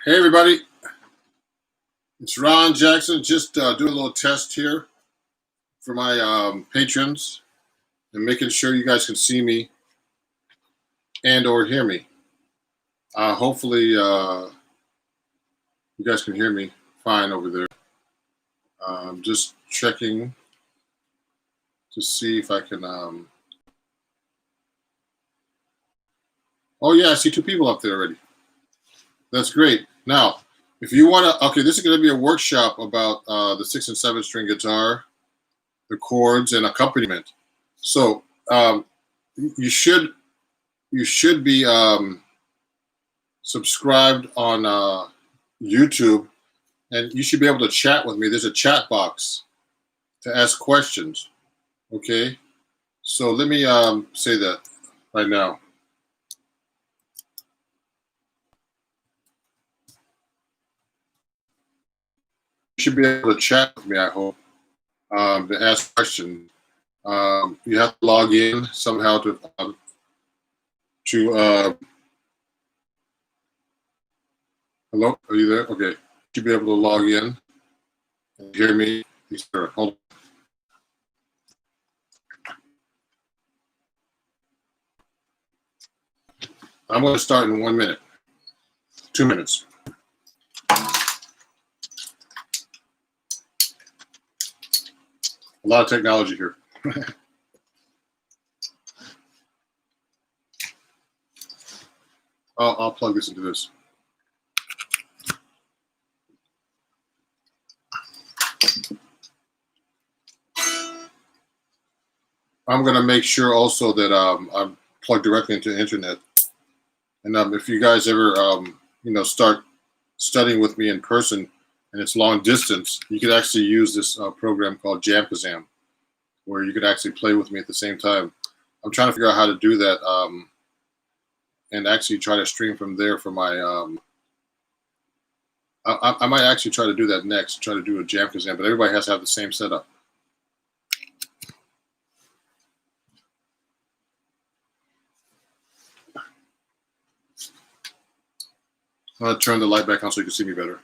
Hey everybody, it's Ron Jackson. Just doing a little test here for my patrons and making sure you guys can see me and or hear me. Hopefully you guys can hear me fine over there. Just checking to see if I can. Oh yeah, I see two people up there already. That's great. Now, if you want to, okay, this is going to be a workshop about the 6 and 7 string guitar, the chords, and accompaniment. So you should be subscribed on YouTube, and you should be able to chat with me. There's a chat box to ask questions. Okay, so let me say that right now. You should be able to chat with me, I hope, to ask questions. You have to log in somehow to hello, are you there? Okay, you should be able to log in and hear me. Hold on. I'm going to start in 1 minute, 2 minutes. A lot of technology here. I'll plug this into this. I'm going to make sure also that I'm plugged directly into the internet. And if you guys ever, start studying with me in person and it's long distance, you could actually use this program called Jamkazam, where you could actually play with me at the same time. I'm trying to figure out how to do that and actually try to stream from there for my, I might actually try to do that next, try to do a Jamkazam, but everybody has to have the same setup. I'm going to turn the light back on so you can see me better.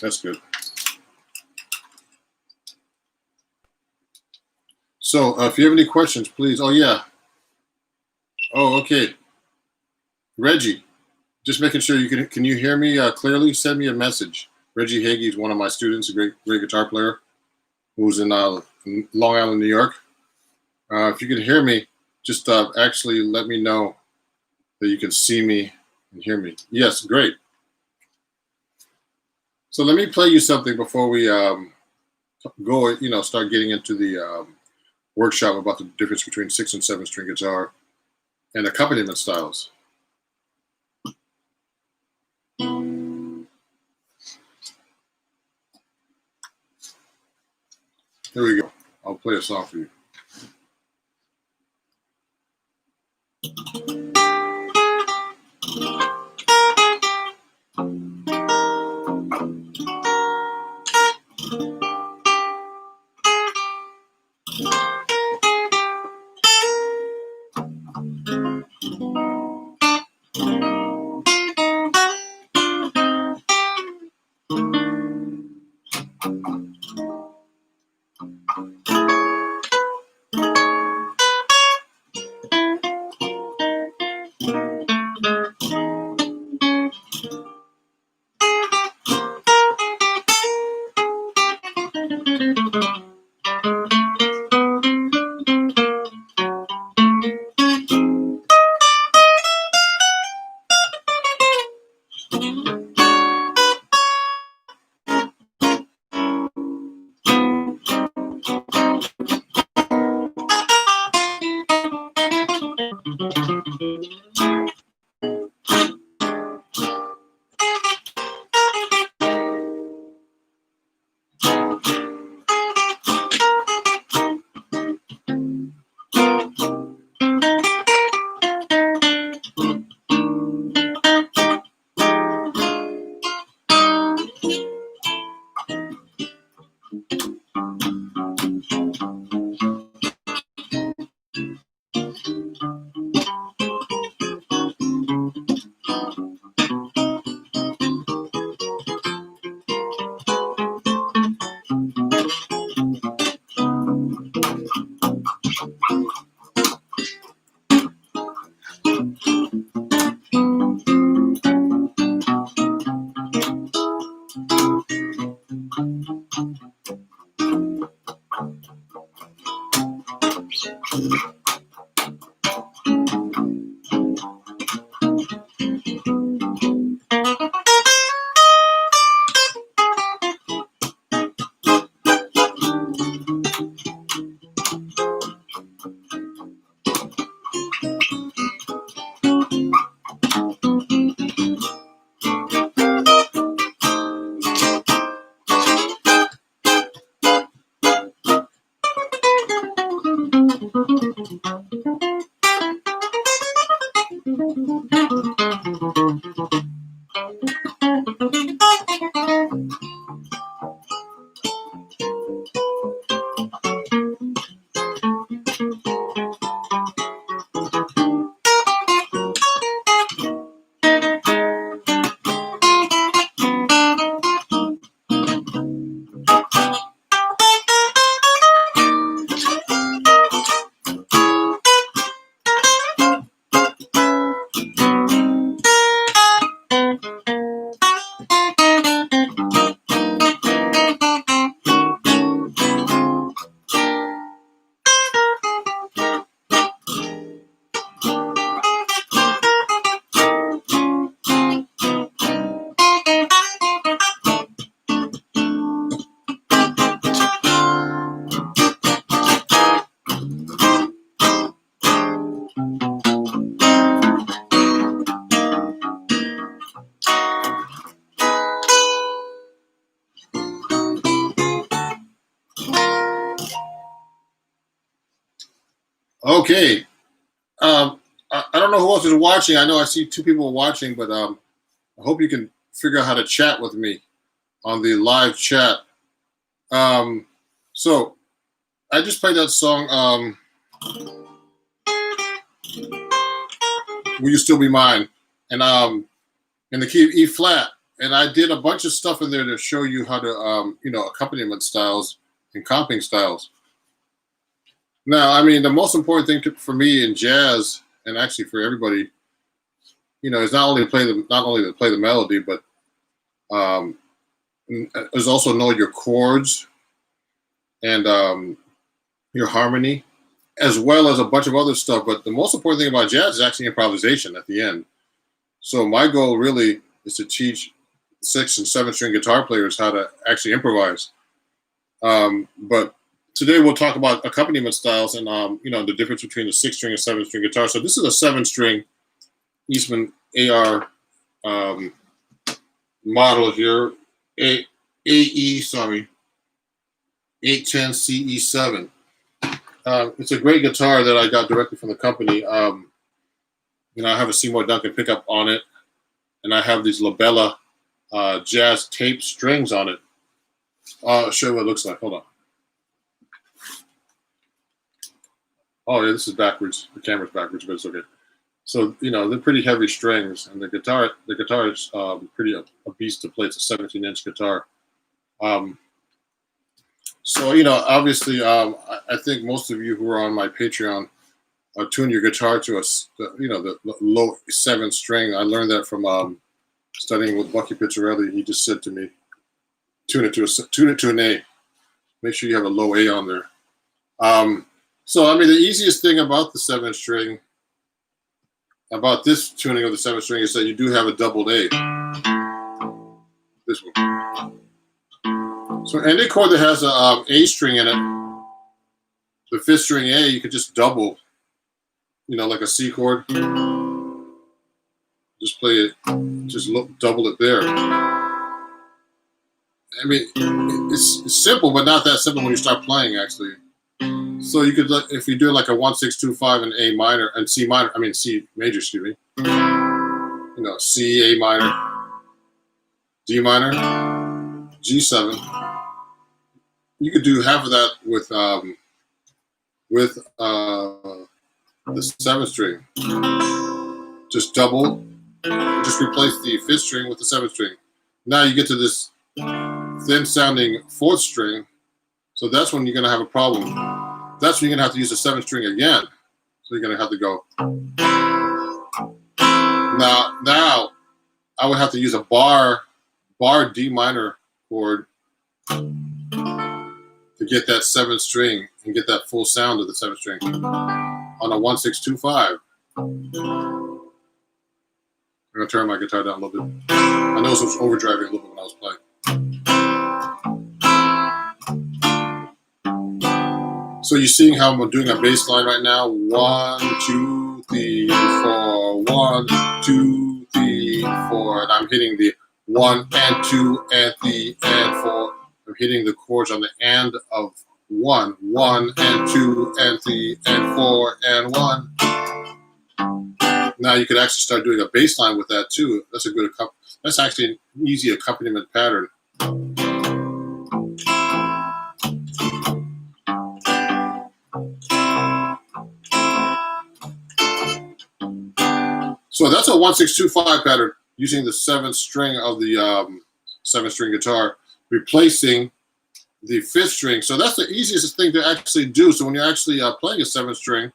That's good. So if you have any questions, please. Oh, yeah. Oh, okay. Reggie, just making sure you can you hear me clearly? Send me a message. Reggie Hagee is one of my students, a great guitar player who's in Long Island, New York. If you can hear me, just actually let me know that you can see me and hear me. Yes, great. So let me play you something before we go, start getting into the workshop about the difference between 6 and 7 string guitar and accompaniment styles. Here we go. I'll play a song for you. Okay. I don't know who else is watching. I know I see two people watching, but I hope you can figure out how to chat with me on the live chat. So I just played that song, Will You Still Be Mine? And in the key of E flat. And I did a bunch of stuff in there to show you how to, accompaniment styles and comping styles. Now, I mean, the most important thing for me in jazz, and actually for everybody, is not only to play the melody, but is also know your chords and your harmony, as well as a bunch of other stuff. But the most important thing about jazz is actually improvisation at the end. So my goal really is to teach 6- and 7-string guitar players how to actually improvise. But today we'll talk about accompaniment styles and the difference between a 6-string and 7-string guitar. So this is a 7-string Eastman AR model here, AE 810 CE7. It's a great guitar that I got directly from the company. I have a Seymour Duncan pickup on it, and I have these Labella jazz tape strings on it. I'll show you what it looks like. Hold on. Oh yeah, this is backwards. The camera's backwards, but it's okay. So they're pretty heavy strings, and the guitar is pretty a beast to play. It's a 17-inch guitar. So obviously, I think most of you who are on my Patreon tune your guitar to the low 7-string. I learned that from studying with Bucky Pizzarelli. He just said to me, tune it to an A. Make sure you have a low A on there. So I mean, the easiest thing about the 7-string, about this tuning of the 7-string, is that you do have a doubled A. This one. So any chord that has a A string in it, the 5th string A, you could just double, like a C chord. Just play it, double it there. I mean, it's simple, but not that simple when you start playing, actually. So you could, if you do like a 1-6-2-5 in A minor and C major, excuse me. C, A minor, D minor, G7. You could do half of that with the 7th string. Just double, just replace the 5th string with the 7th string. Now you get to this thin sounding 4th string. So that's when you're going to have a problem. That's when you're going to have to use the 7th string again. So you're going to have to go. Now I would have to use a bar D minor chord to get that 7th string and get that full sound of the 7th string on a 1-6-2-5. I'm going to turn my guitar down a little bit. I know it was overdriving a little bit when I was playing. So you're seeing how I'm doing a bass line right now. 1, 2, 3, 4. 1, 2, 3, 4. And I'm hitting the 1 and 2 and 3 and 4. I'm hitting the chords on the and of 1. 1 and 2 and 3 and 4 and 1. Now you could actually start doing a bass line with that too. That's actually an easy accompaniment pattern. So that's a 1-6-2-5 pattern using the 7th string of the 7-string guitar, replacing the 5th string. So that's the easiest thing to actually do. So when you're actually playing a 7th string,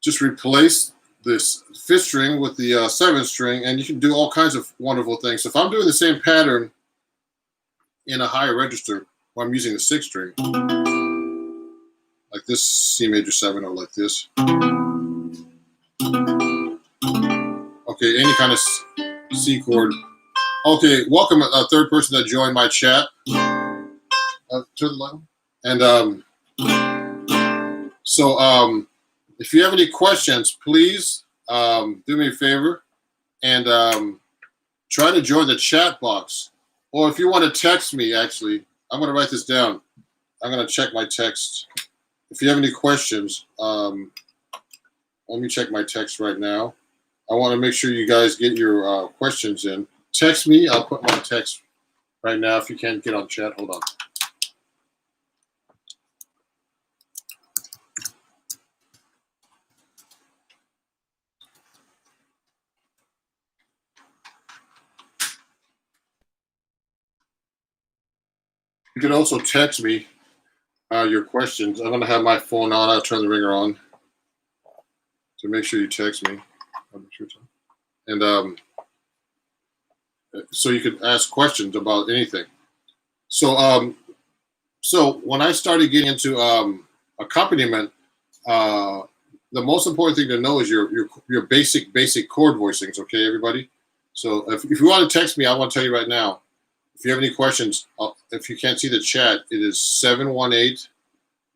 just replace this 5th string with the 7th string, and you can do all kinds of wonderful things. So if I'm doing the same pattern in a higher register, where I'm using the 6th string, like this C major 7 or like this. Okay, any kind of C chord. Okay, welcome a third person that joined my chat. Turn the light on. And If you have any questions, please do me a favor and try to join the chat box. Or if you want to text me, actually, I'm going to write this down. I'm going to check my text. If you have any questions, let me check my text right now. I want to make sure you guys get your questions in. Text me. I'll put my text right now. If you can't get on chat, hold on. You can also text me your questions. I'm going to have my phone on. I'll turn the ringer on to make sure you text me. And so you can ask questions about anything. So so when I started getting into accompaniment, the most important thing to know is your basic chord voicings. Okay, everybody. So if you want to text me, I want to tell you right now. If you have any questions, if you can't see the chat, it is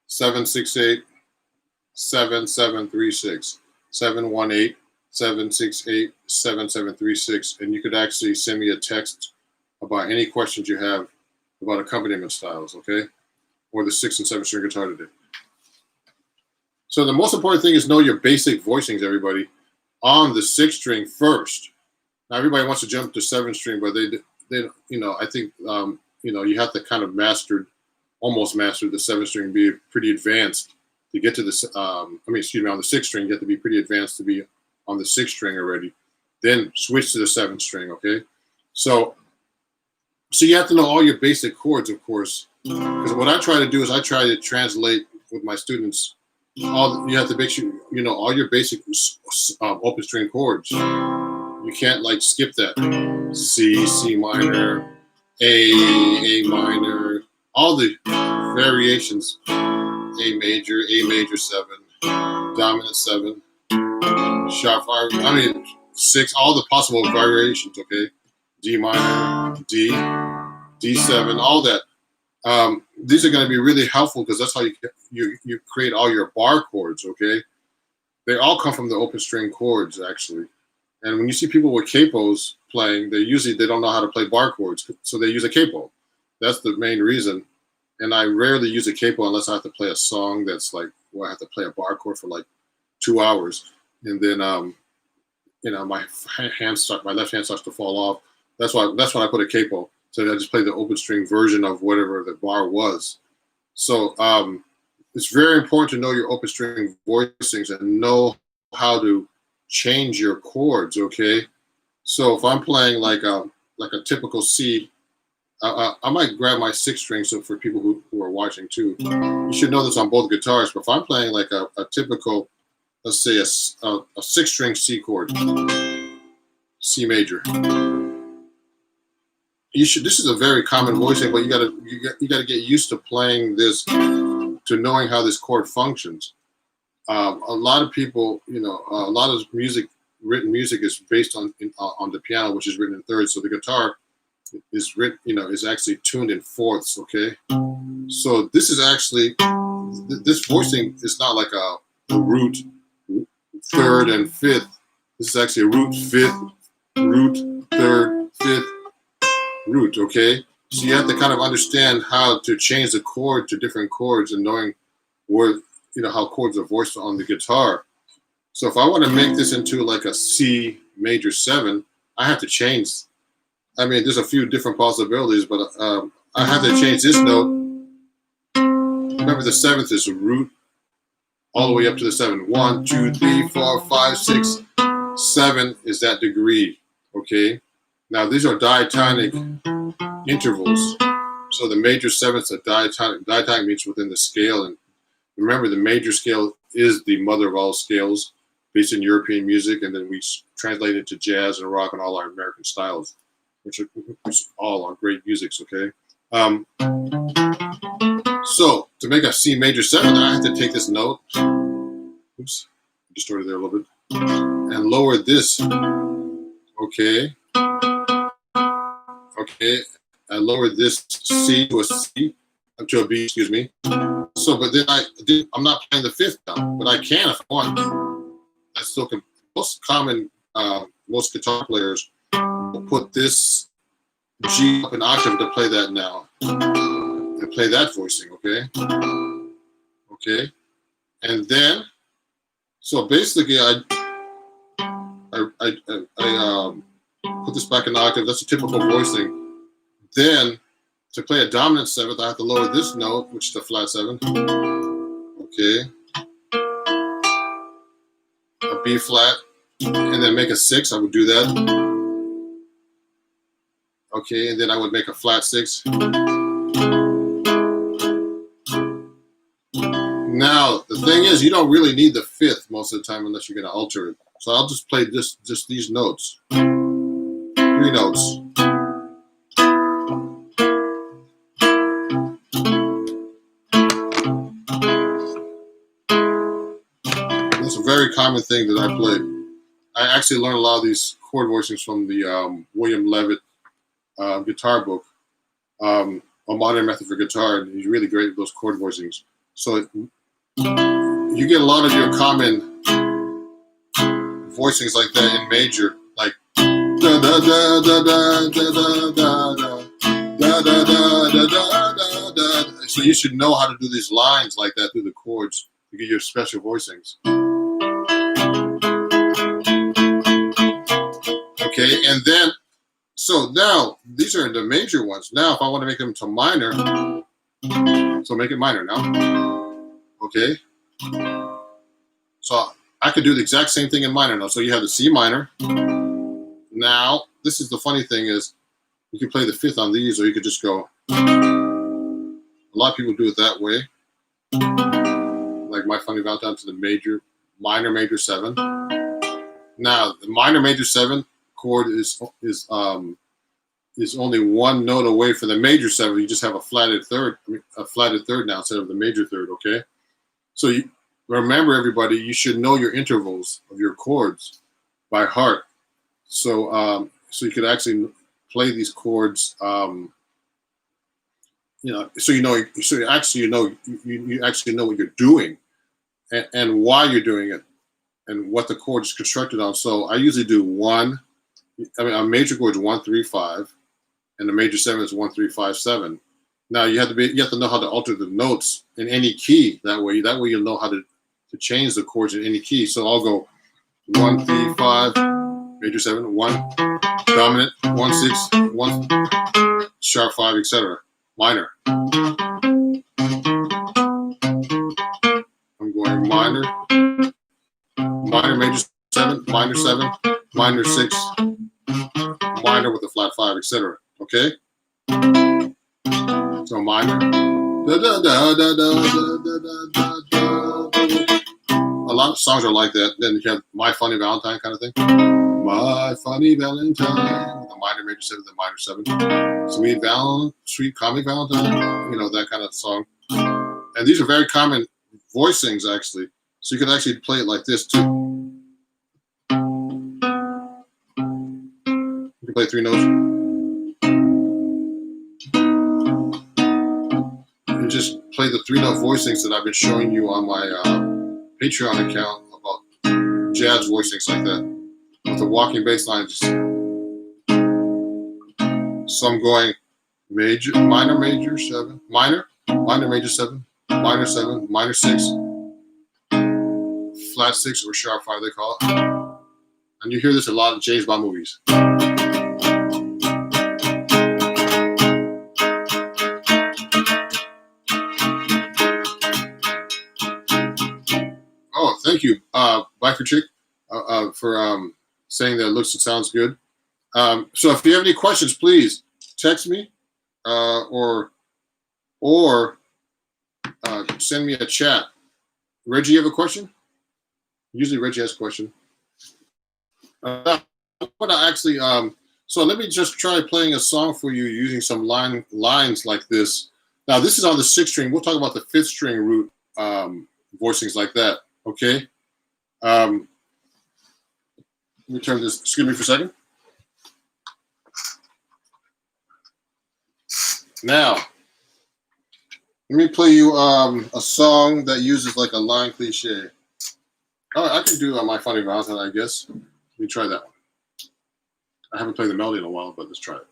718-768-7736. 718-768-7736. And you could actually send me a text about any questions you have about accompaniment styles, okay? Or the 6- and 7-string guitar today. So the most important thing is know your basic voicings, everybody, on the 6-string first. Now everybody wants to jump to 7-string, but they I think you have to kind of almost master the 7-string, be pretty advanced to get to this. On the 6-string, you have to be pretty advanced to be on the 6-string already. Then switch to the 7-string. Okay, so you have to know all your basic chords, of course, because what I try to do is I try to translate with my students. You have to make sure you know all your basic open string chords. You can't skip that. C minor, A minor, all the variations. A major 7, dominant 7, sharp 5. 6. All the possible variations. Okay, D minor, D7, all that. These are going to be really helpful because that's how you create all your bar chords. Okay, they all come from the open string chords actually. And when you see people with capos playing, they don't know how to play bar chords, so they use a capo. That's the main reason. And I rarely use a capo unless I have to play a song that's where I have to play a bar chord for 2 hours, and then my left hand starts to fall off. That's when I put a capo. So I just play the open string version of whatever the bar was. So it's very important to know your open string voicings and know how to change your chords. Okay, so if I'm playing like a typical C, I might grab my 6-string. So for people who are watching too, you should know this on both guitars. But if I'm playing a typical, let's say a 6-string C chord, C major, this is a very common voicing, but you gotta get used to playing this, to knowing how this chord functions. A lot of people, a lot of written music is based on the piano, which is written in thirds. So the guitar is written, is actually tuned in fourths. Okay, so this is actually this voicing is not like a root 3rd and 5th. This is actually a root 5th, root 3rd, 5th, root. Okay, so you have to kind of understand how to change the chord to different chords and knowing where how chords are voiced on the guitar. So if I want to make this into a C major 7, I have to change. There's a few different possibilities, but I have to change this note. Remember, the 7th is a root all the way up to the 7. 1, 2, 3, 4, 5, 6, 7 is that degree. Okay. Now these are diatonic intervals. So the major 7ths are diatonic. Diatonic means within the scale, and remember, the major scale is the mother of all scales, based in European music, and then we translate it to jazz and rock and all our American styles, which all are great musics. Okay, so to make a C major 7, I have to take this note. Oops, distorted there a little bit, and lower this. Okay, I lower this C to a C, to a B. Excuse me. So So, but then I'm not playing the fifth down, but I can if I want. I still can. Most common, most guitar players will put this G up an octave to play that now. And play that voicing, okay? Okay. And then, so basically I put this back an octave. That's a typical voicing. Then, to play a dominant seventh, I have to lower this note, which is a flat seven. Okay. A B flat, and then make a six. I would do that. Okay, and then I would make a flat six. Now, the thing is, you don't really need the fifth most of the time unless you're going to alter it. So I'll just play just these notes. 3 notes. That's a very common thing that I play. I actually learned a lot of these chord voicings from the William Levitt guitar book, A Modern Method for Guitar, and he's really great at those chord voicings. So you get a lot of your common voicings like that in major, like da da da da da da da da da da da da da. So you should know how to do these lines like that through the chords to get your special voicings. Okay, and then so now these are the major ones. Now if I want to make them to minor, so make it minor now. Okay. So I could do the exact same thing in minor now. So you have the C minor. Now, this is the funny thing is you can play the fifth on these, or you could just go. A lot of people do it that way. Like my Funny Valentine to the major, minor major 7. Now, the minor major 7 chord is only one note away from the major 7. You just have a flatted third now instead of the major third, okay? So you remember, everybody, you should know your intervals of your chords by heart. So so you could actually play these chords, you know, so you actually know what you're doing and why you're doing it and what the chord is constructed on. So I usually do a major chord is 1, 3, 5, and the major 7 is 1, 3, 5, 7. Now you have to know how to alter the notes in any key. That way you'll know how to change the chords in any key. So I'll go 1, 3, 5, major 7, 1, dominant, 1, 6, 1, sharp 5, etc. Minor. I'm going minor, major 7, minor 7, minor 6, minor with a flat 5, etc. Okay? So minor. Da, da, da, da, da, da, da, da, da. A lot of songs are like that. Then you have My Funny Valentine kind of thing. My Funny Valentine with a minor major 7, the minor 7. Sweet Comic Valentine, you know, that kind of song. And these are very common voicings, actually. So you can actually play it like this too. You can play 3 notes. And just play the 3-note voicings that I've been showing you on my Patreon account about jazz voicings like that. With the walking bass line. So I'm going minor major 7, minor major 7, minor 7, minor 6, flat 6 or sharp 5 they call it. And you hear this a lot in James Bond movies. Oh, thank you, Biker Chick, for saying that it looks and sounds good. So if you have any questions, please text me or send me a chat. Reggie, you have a question? Usually Reggie has a question. But actually, so let me just try playing a song for you using some lines like this. Now, this is on the 6th string. We'll talk about the 5th string root voicings like that, okay? Let me turn this, excuse me for a second. Now, Let me play you a song that uses like a line cliche. Oh, I can do my Funny Valentine, I guess. Let me try that one. I haven't played the melody in a while, but let's try it.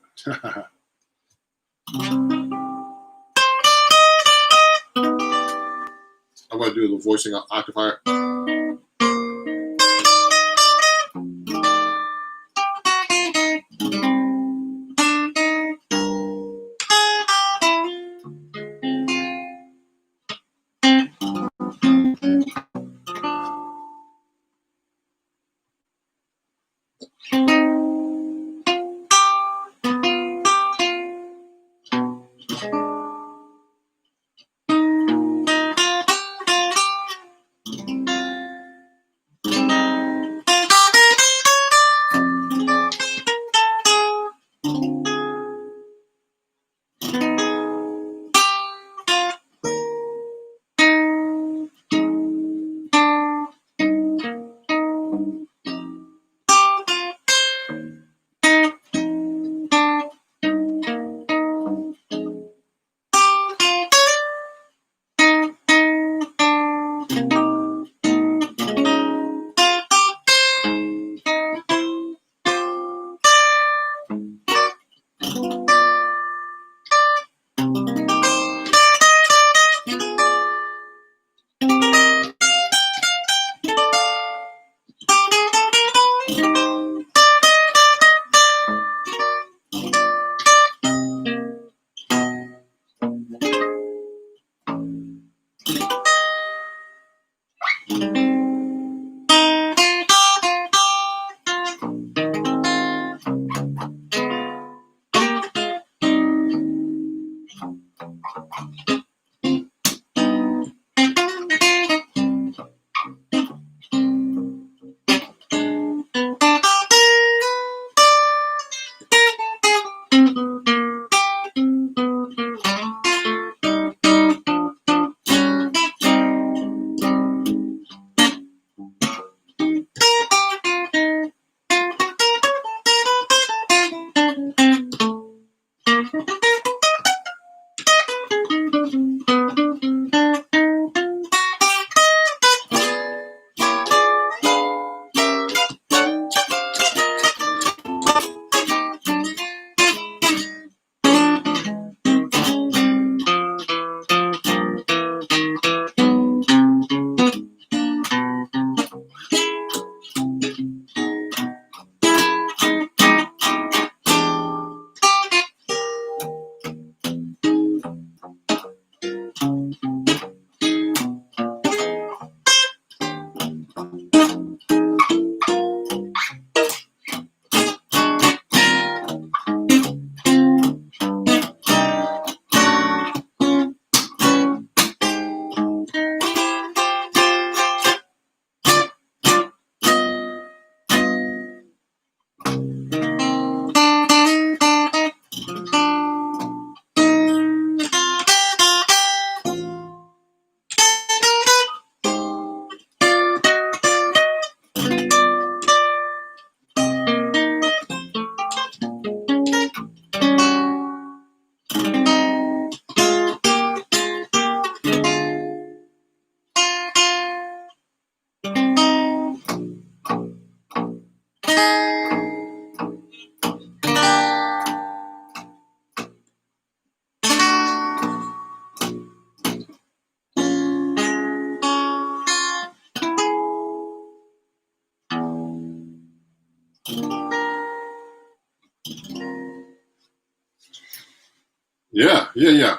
I'm going to do a little voicing octavier. Yeah.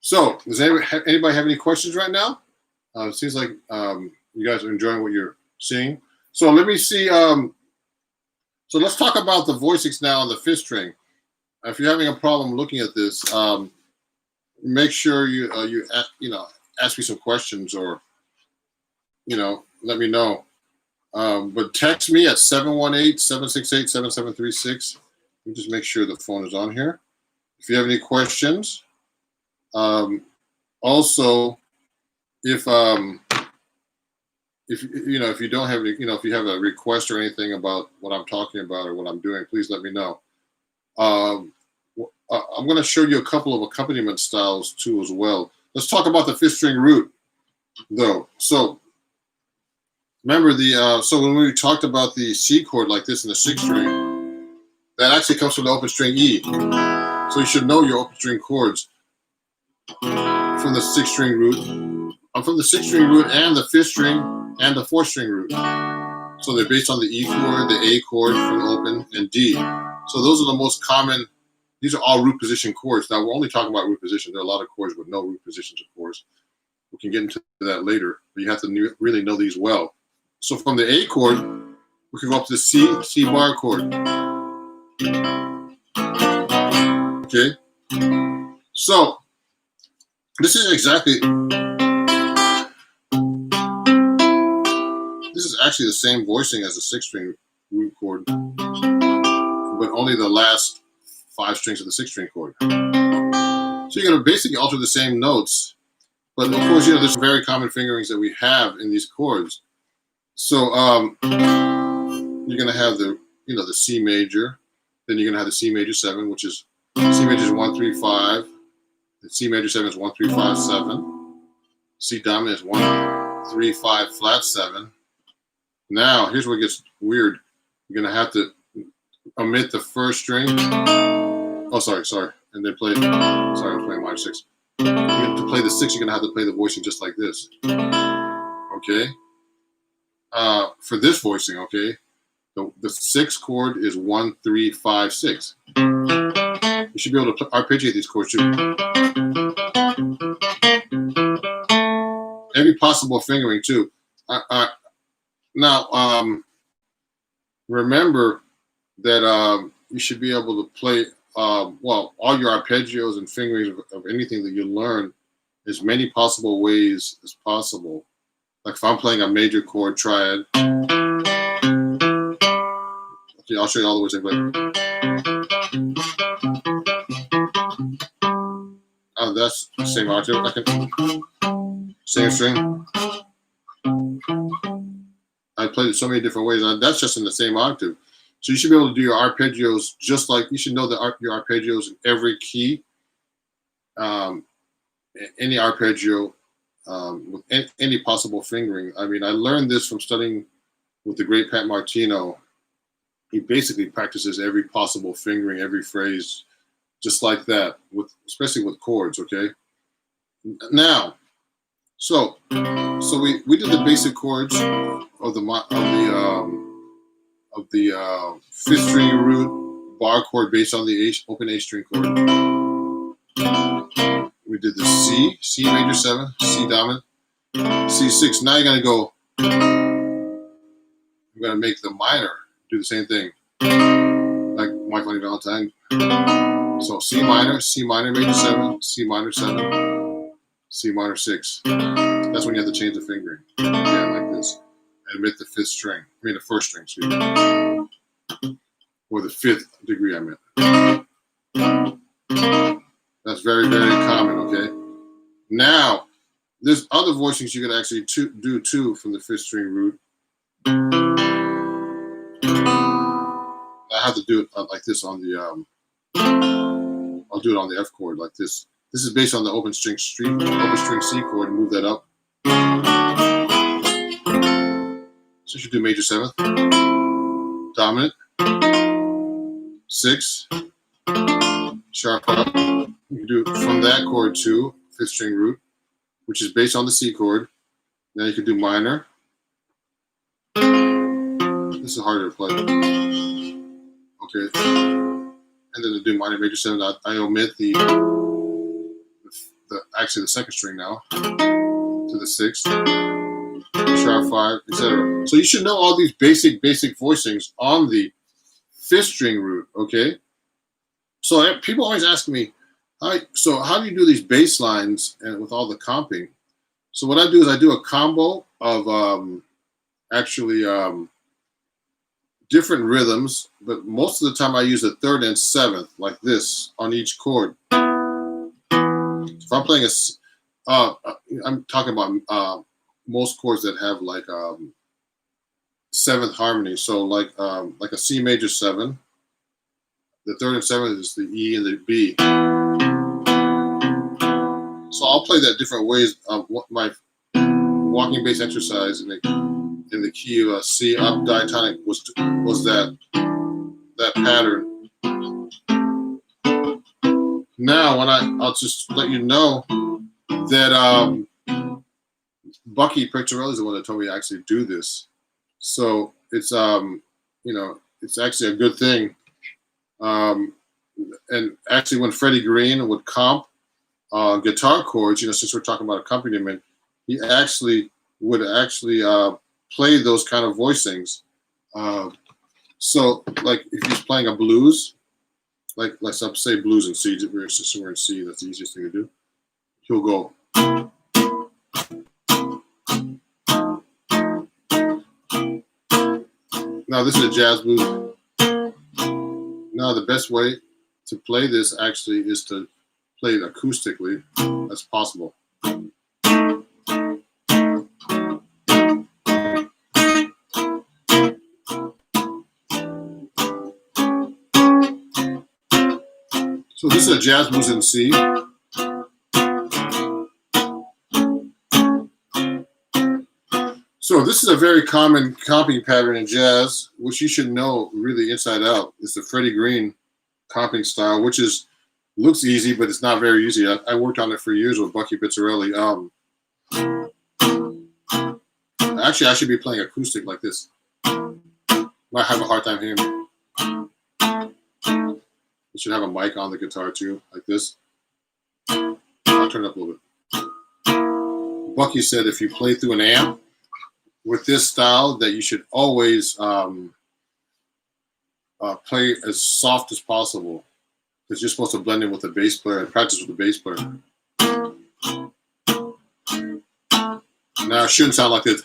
So, does anybody have any questions right now? It seems like you guys are enjoying what you're seeing. So let me see. So let's talk about the voicings now on the fifth string. If you're having a problem looking at this, make sure you ask me some questions or let me know. But text me at 718-768-7736. Let me just make sure the phone is on here. If you have any questions, also if you don't have any, if you have a request or anything about what I'm talking about or what I'm doing, please let me know. I'm going to show you a couple of accompaniment styles too as well. let's talk about the fifth string root, though. So remember so when we talked about the C chord like this in the sixth string, that actually comes from the open string E. So you should know your open string chords from the sixth string root, from the sixth string root and the fifth string and the fourth string root. So they're based on the E chord, the A chord from the open, and D. So those are the most common. These are all root position chords. Now we're only talking about root position. There are a lot of chords with no root positions, of course. We can get into that later, but you have to really know these well. So from the A chord, we can go up to the C bar chord. Okay. So this is actually the same voicing as the sixth string root chord, but only the last 5 strings of the sixth string chord. So you're going to basically alter the same notes, but of course, there's very common fingerings that we have in these chords. So you're going to have the C major, then you're going to have the C major 7, which is C major is 1 3 5. The C major 7 is 1 3 5 7. C dominant is 1 3 5 flat 7. Now here's where it gets weird. You're going to have to omit the first string. Oh, sorry. And then play. Sorry, I'm playing minor 6. To play the 6, you're going to have to play the voicing just like this. Okay. For this voicing, okay, the sixth chord is 1 3 5 6. You should be able to arpeggiate these chords too. Every possible fingering too. Now, remember that you should be able to play all your arpeggios and fingerings of anything that you learn as many possible ways as possible. Like if I'm playing a major chord triad, okay, I'll show you all the ways I play. That's the same octave. Same string. I played it so many different ways. That's just in the same octave. So you should be able to do your arpeggios just like you should know your arpeggios in every key. Any arpeggio with any possible fingering. I mean, I learned this from studying with the great Pat Martino. He basically practices every possible fingering, every phrase, just like that, especially with chords. Okay. Now, so we did the basic chords of the fifth string root bar chord based on the open A string chord. We did the C major 7, C dominant, C6. Now you're going to go, you're going to make the minor do the same thing, like my Funny Valentine. So C minor major 7, C minor 7, C minor 6. That's when you have to change the fingering. Yeah, like this. And omit the fifth string. I mean the first string, excuse me. Or the fifth degree, I meant. That's very, very common, okay? Now, there's other voicings you could actually do too from the fifth string root. I have to do it like this on the, I'll do it on the F chord like this. This is based on the open string C chord, and move that up. So you should do major 7th, dominant, 6, sharp up. You can do it from that chord to fifth string root, which is based on the C chord. Now you can do minor. This is harder to play. Okay. And then to do minor major 7, I omit actually the second string now to the 6th, sharp 5, etc. So you should know all these basic voicings on the fifth string root, okay? So people always ask me, so how do you do these bass lines and with all the comping? So what I do is I do a combo of different rhythms, but most of the time I use the 3rd and 7th like this on each chord. If I'm playing I'm talking about most chords that have like 7th harmony. So like a C major 7, the 3rd and 7th is the E and the B. So I'll play that different ways. My walking bass exercise in the key of C up diatonic was that pattern. Now, I'll just let you know that Bucky Picciarelli is the one that told me to actually do this. So it's it's actually a good thing. And actually, when Freddie Green would comp guitar chords, since we're talking about accompaniment, he would play those kind of voicings. So, like if he's playing a blues, like let's say blues in C, we're in C. That's the easiest thing to do. He'll go. Now this is a jazz blues. Now the best way to play this actually is to play it acoustically as possible. So this is a jazz blues in C. So this is a very common comping pattern in jazz, which you should know really inside out. It's the Freddie Green comping style, which looks easy, but it's not very easy. I worked on it for years with Bucky Picciarelli. Actually, I should be playing acoustic like this. Might have a hard time hearing me. You should have a mic on the guitar too, like this. I'll turn it up a little bit. Bucky said if you play through an amp with this style, that you should always play as soft as possible, because you're supposed to blend in with the bass player and practice with the bass player. Now it shouldn't sound like this.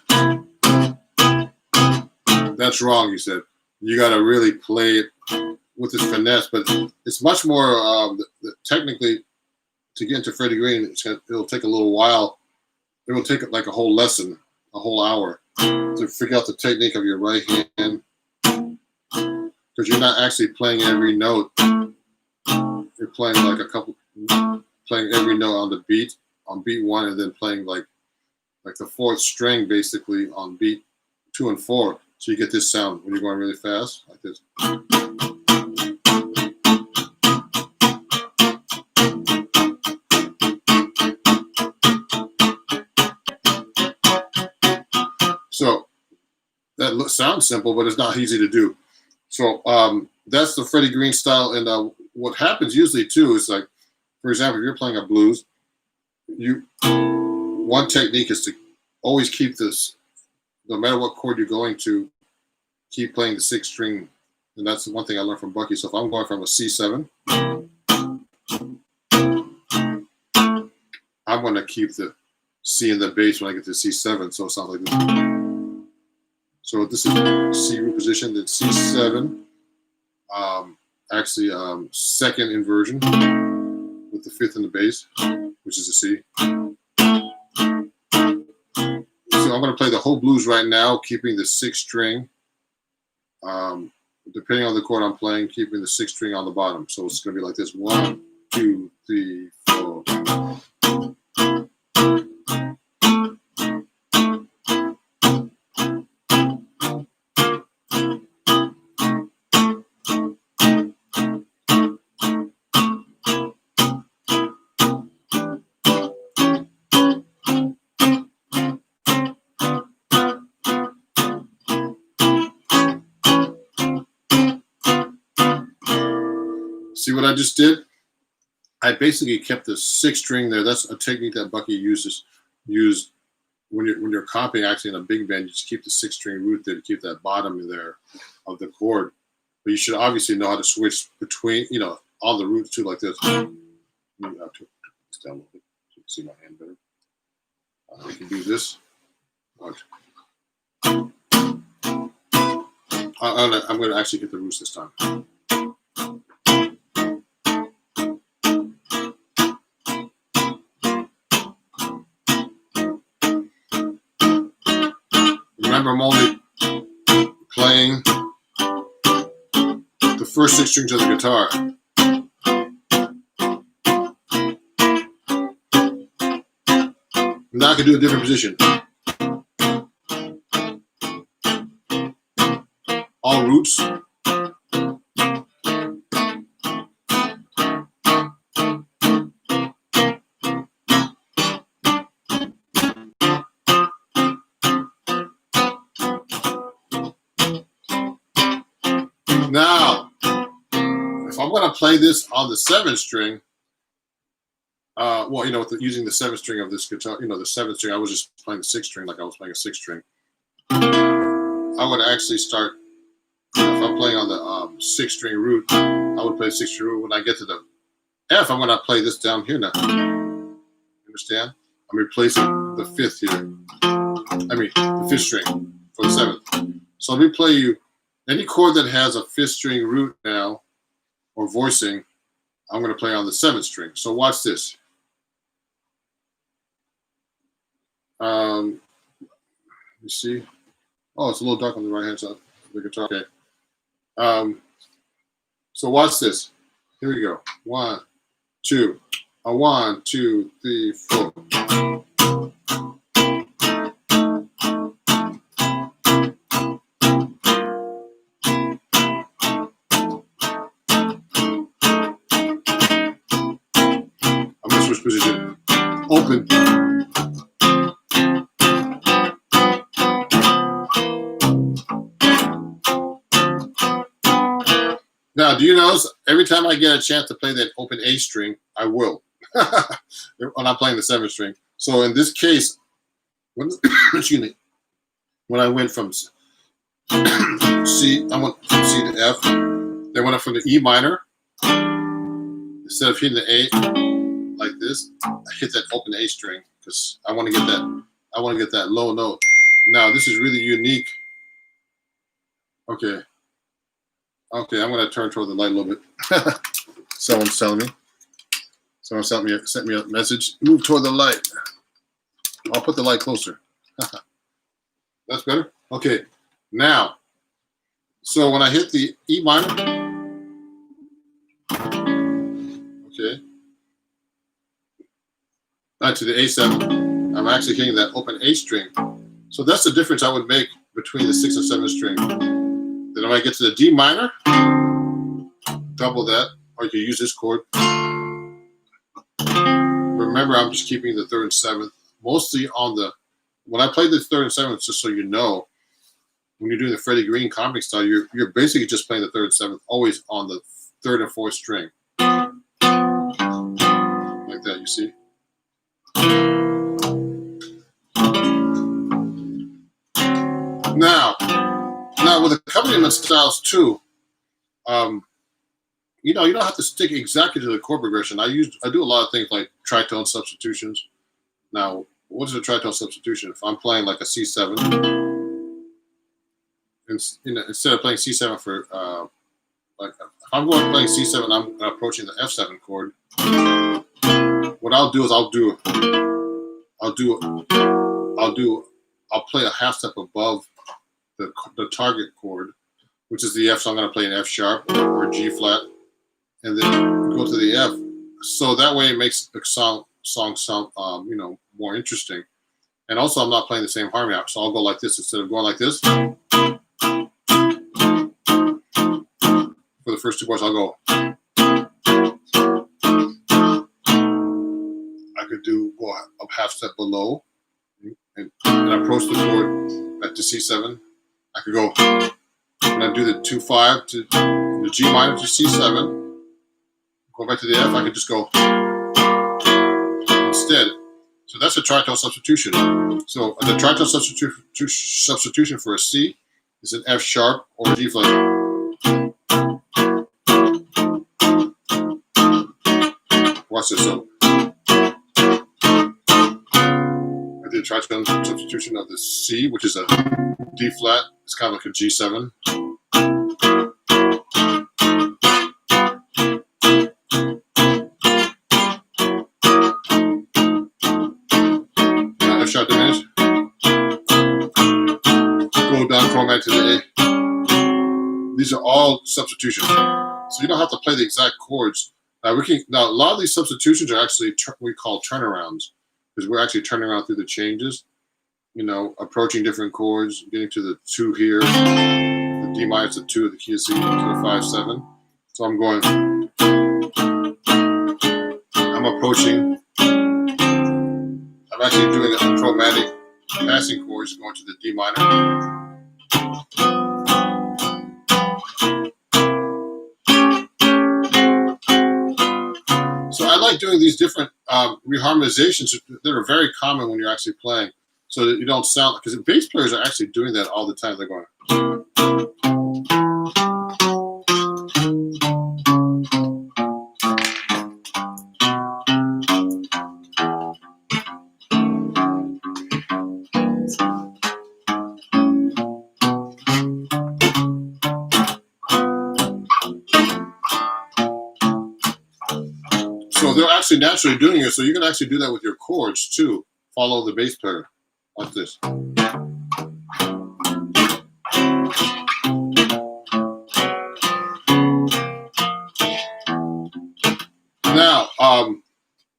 That's wrong, he said. You got to really play it with this finesse, but it's much more technically to get into Freddie Green. It'll take a little while. It will take like a whole lesson, a whole hour, to figure out the technique of your right hand, because you're not actually playing every note. You're playing like playing every note on the beat, on beat 1, and then playing like the 4th string basically on beat 2 and 4. So you get this sound when you're going really fast, like this. So that sounds simple, but it's not easy to do. So that's the Freddie Green style. And what happens usually too is, like, for example, if you're playing a blues, one technique is to always keep this, no matter what chord you're going to, keep playing the 6th string. And that's the one thing I learned from Bucky. So if I'm going from a C7, I'm going to keep the C in the bass when I get to C7. So it sounds like this. So this is C root position, then C7, actually 2nd inversion with the 5th in the bass, which is a C. So I'm going to play the whole blues right now, keeping the 6th string. Depending on the chord I'm playing, keeping the 6th string on the bottom. So it's going to be like this: 1, 2, 3, 4. See what I just did? I basically kept the 6th string there. That's a technique that Bucky used when you're comping actually in a big band. You just keep the 6th string root there to keep that bottom there of the chord. But you should obviously know how to switch between, all the roots too, like this. Let me turn this down a little bit so you can see my hand better. You can do this. I'm going to actually get the roots this time. Remember, I'm only playing the first 6 strings of the guitar. Now I can do a different position. All roots. Now, if I'm going to play this on the 7th string, well, you know, using the 7th string of this guitar, you know, the 7th string, I was just playing the 6th string like I was playing a 6th string. I would actually start, if I'm playing on the 6th string root, I would play 6th string root. When I get to the F, I'm going to play this down here now. Understand? I'm replacing the 5th here. I mean, the 5th string for the 7th. So let me play you any chord that has a 5th string root now, or voicing, I'm going to play on the 7th string. So watch this. You see? Oh, it's a little dark on the right hand side of the guitar. Okay. So watch this. Here we go. 1, 2. 1, 2, 3, 4. I'm going to switch position. Open. Now, do you notice every time I get a chance to play that open A string, I will. When I'm playing the 7th string. So in this case, when, excuse me, when I went from C, I went from C to F, then went up from the E minor. Instead of hitting the A like this, I hit that open A string because I want to get that. I want to get that low note. Now this is really unique. Okay. Okay, I'm going to turn toward the light a little bit. Someone's telling me. Someone sent me a message. Move toward the light. I'll put the light closer. That's better? Okay. Now, so when I hit the E minor, okay, back to the A7, I'm actually hitting that open A string. So that's the difference I would make between the 6th and 7th string. Then when I get to the D minor, double that, or you can use this chord. Remember, I'm just keeping the 3rd and 7th, mostly on the, when I play the 3rd and 7th, just so you know, when you're doing the Freddie Green comic style, you're basically just playing the 3rd and 7th, always on the 3rd and 4th string. Like that, you see? Now with accompaniment styles too, you know, you don't have to stick exactly to the chord progression. I do a lot of things like tritone substitutions. Now, what is a tritone substitution? If I'm playing like a C7, instead of playing C7 for like if I'm going playing C7, I'm approaching the F7 chord. What I'll do is I'll play a half step above the target chord, which is the F. So I'm going to play an F sharp or G flat, and then go to the F. So that way it makes the song sound you know, more interesting. And also I'm not playing the same harmony out, so I'll go like this instead of going like this. For the first 2 bars, I'll go. I could go a half step below and approach the chord back to C7. I could go, when I do the 2-5 to the G minor to C7, go back to the F, I could just go instead. So that's a tritone substitution. So the tritone substitution for a C is an F sharp or a G flat. Watch this. So I did tritone substitution of the C, which is a D flat. It's kind of like a G7. Now F sharp diminished. Go down, going back to the A. These are all substitutions. So you don't have to play the exact chords. Now a lot of these substitutions are actually we call turnarounds. because we're actually turning around through the changes, you know, approaching different chords, getting to the 2 here, the D minor to the 2 of the key of C to the 5/7. So I'm going, I'm approaching, I'm actually doing a chromatic passing chords going to the D minor. So I like doing these different reharmonizations that are very common when you're actually playing, so that you don't sound, because bass players are actually doing that all the time. They're going. So they're actually naturally doing it. So you can actually do that with your chords too. Follow the bass player like this. Now,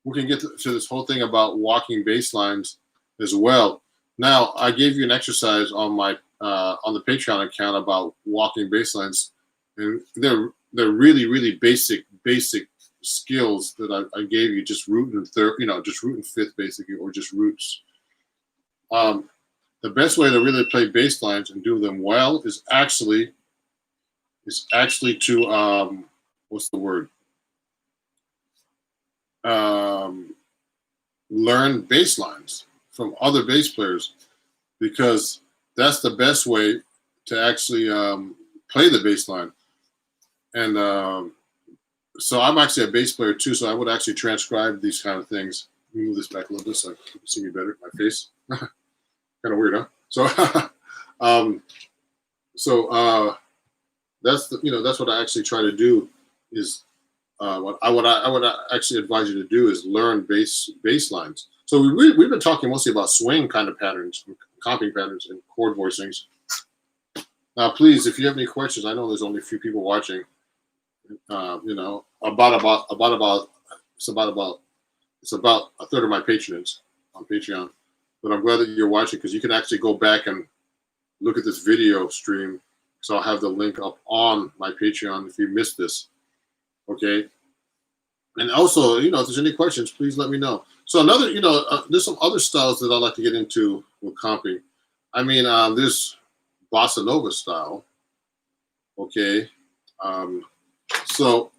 we can get to this whole thing about walking bass lines as well. Now, I gave you an exercise on my on the Patreon account about walking bass lines, and they're really basic skills that I gave you, just root and third, you know, just root and fifth basically, or just roots. The best way to really play bass lines and do them well is actually to what's the word? Learn bass lines from other bass players, because that's the best way to actually play the bass line. And so I'm actually a bass player too, so I would actually transcribe these kind of things. Let me move this back a little bit so you can see me better, my face. Kind of weird, huh? So that's the, you know, that's what I actually try to do is what I would actually advise you to do is learn bass lines. So we've been talking mostly about swing kind of patterns, comping patterns, and chord voicings. Now, please, if you have any questions, I know there's only a few people watching. You know, it's about a third of my patronage on Patreon. But I'm glad that you're watching, because you can actually go back and look at this video stream. So I'll have the link up on my Patreon if you missed this. Okay. And also, you know, if there's any questions, please let me know. So another, you know, there's some other styles that I like to get into with comping. I mean, there's bossa nova style. Okay. So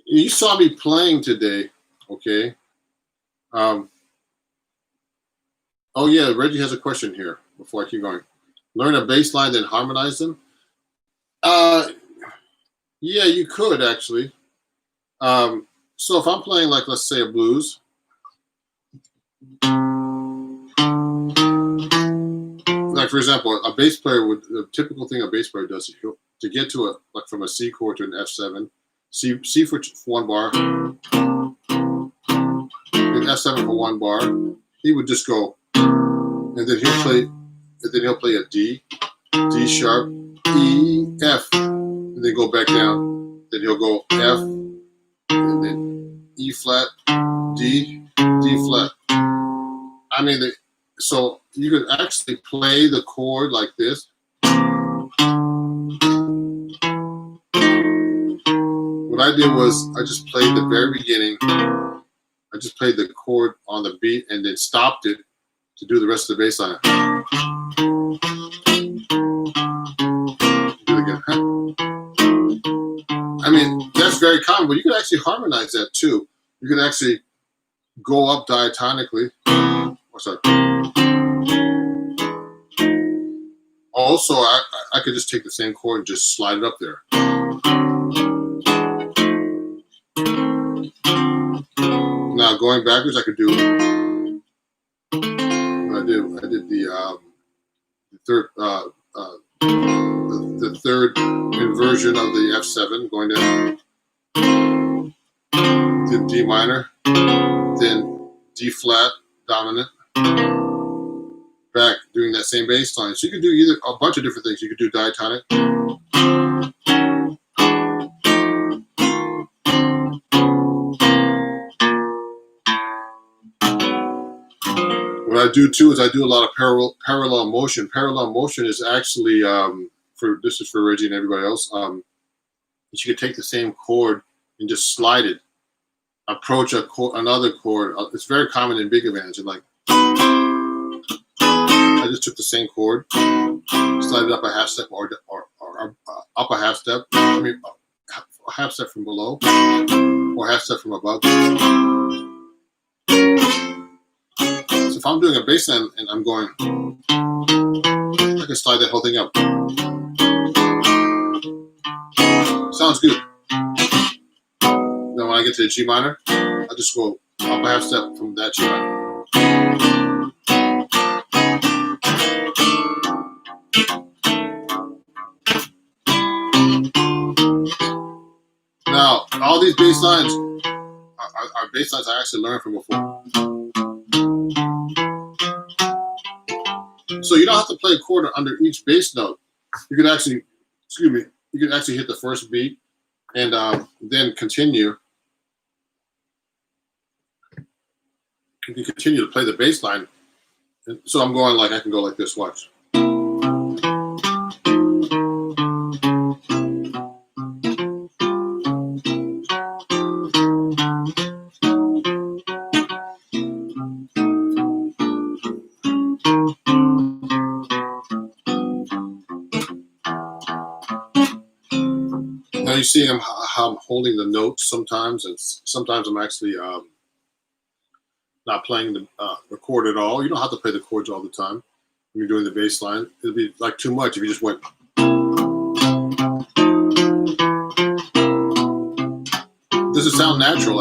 you saw me playing today. Okay. Oh yeah, Reggie has a question here before I keep going. Learn a bass line, then harmonize them. Yeah, you could actually. So if I'm playing, like, let's say a blues, like for example, a bass player would, the typical thing a bass player does is to get to a, like from a C chord to an F7, C for 1 bar, and F7 for 1 bar. He would just go, and then he'll play a D sharp, E, F, and then go back down. Then he'll go F, and then E flat, D flat. I mean, so you could actually play the chord like this. What I did was I just played the very beginning. I just played the chord on the beat and then stopped it to do the rest of the bass line. Do it again. I mean, that's very common, but you can actually harmonize that too. You can actually go up diatonically. Oh, sorry. Also, I could just take the same chord and just slide it up there. Now going backwards, I could do. I did the third the third inversion of the F7, going down, then D minor, then D flat dominant, back, doing that same bass line. So you could do either a bunch of different things. You could do diatonic. do too is I do a lot of parallel motion. Parallel motion is actually this is for Reggie and everybody else. You could take the same chord and just slide it, approach another chord. It's very common in big bands. And like, I just took the same chord, slide it up a half step or up a half step. I mean, a half step from below or half step from above. So if I'm doing a bass line and I'm going, I can slide that whole thing up. Sounds good. Then when I get to the G minor, I just go up a half step from that G minor. Now, all these bass lines are bass lines I actually learned from before. So you don't have to play a chord under each bass note. You could actually, you could actually hit the first beat and then continue. You can continue to play the bass line. And so I'm going like, I can go like this, watch. Now you see how I'm holding the notes sometimes, and sometimes I'm actually not playing the chord at all. You don't have to play the chords all the time when you're doing the bass line. It'd be like too much if you just went. Does it sound natural?